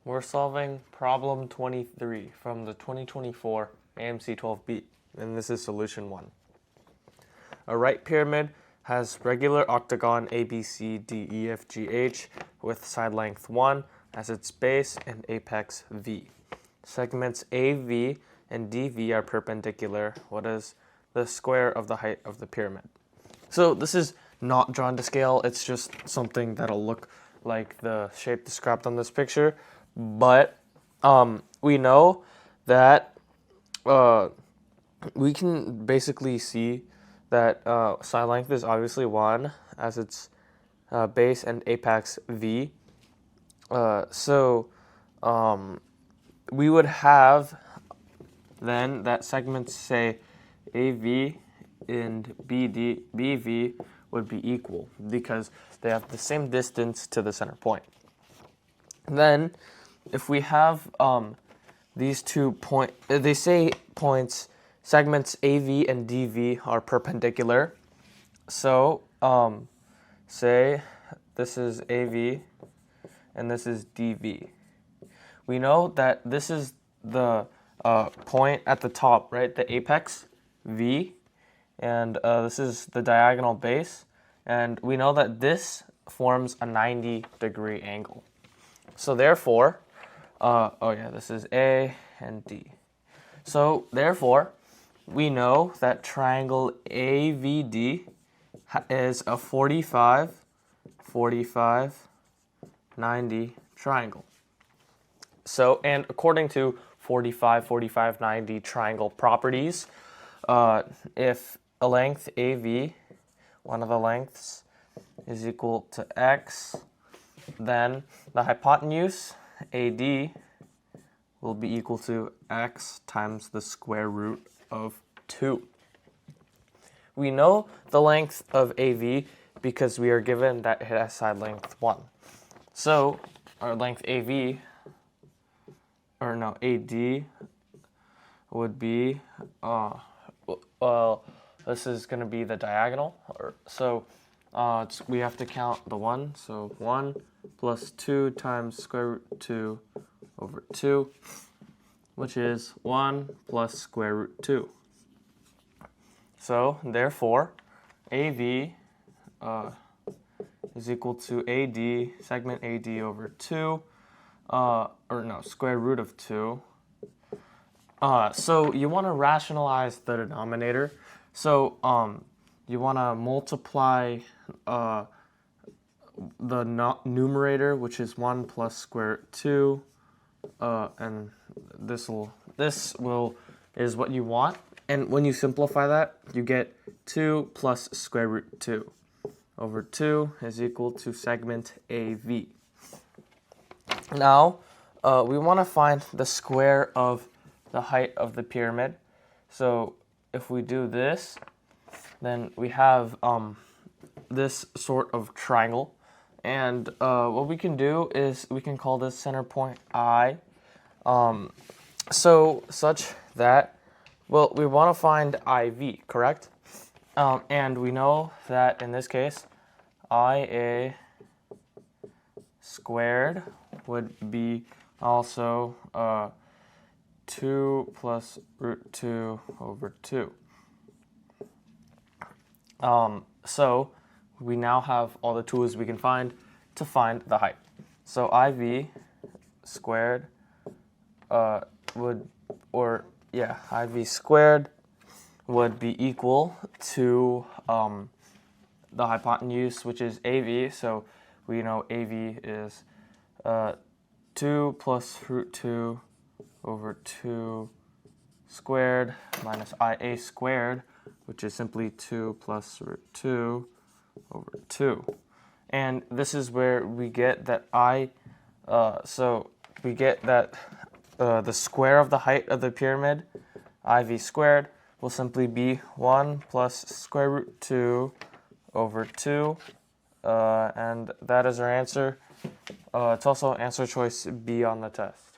We're solving problem 23 from the 2024 AMC 12B, and this is solution 1. A right pyramid has regular octagon ABCDEFGH with side length 1 as its base and apex V. Segments AV and DV are perpendicular. What is the square of the height of the pyramid? So this is not drawn to scale, it's just something that'll look like the shape described on this picture. But we know that we can basically see that side length is obviously 1 as its base and apex V. So we would have then that segments, say, AV and BV would be equal because they have the same distance to the center point. Then if we have these 2 points, they say points, segments AV and DV are perpendicular. So say this is AV and this is DV. We know that this is the point at the top, right? The apex V, and this is the diagonal base. And we know that this forms a 90-degree angle. So therefore, this is A and D. So therefore, we know that triangle AVD is a 45, 45, 90 triangle. So, and according to 45, 45, 90 triangle properties, if a length AV, one of the lengths, is equal to x, then the hypotenuse AD will be equal to x times the square root of 2. We know the length of AV because we are given that it has side length 1. So our length AD would be, this is going to be the diagonal. So we have to count the 1. So 1 plus 2 times square root 2 over 2, which is 1 plus square root 2. So therefore, AV is equal to AD, segment AD over 2, square root of 2. So you want to rationalize the denominator. So you want to multiply the numerator, which is 1 plus square root 2, and this is what you want. And when you simplify that, you get 2 plus square root 2 over 2 is equal to segment AV. Now, we want to find the square of the height of the pyramid. So if we do this, then we have this sort of triangle. And what we can do is we can call this center point I. Such that, well, we want to find IV, correct? And we know that in this case, IA squared would be also 2 plus root 2 over 2. So we now have all the tools we can find to find the height. So IV squared IV squared would be equal to the hypotenuse, which is AV. So we know AV is 2 plus root 2 over 2 squared minus IA squared, which is simply 2 plus root 2 over 2. And this is where we get that the square of the height of the pyramid, IV squared, will simply be 1 plus square root 2 over 2. And that is our answer. It's also answer choice B on the test.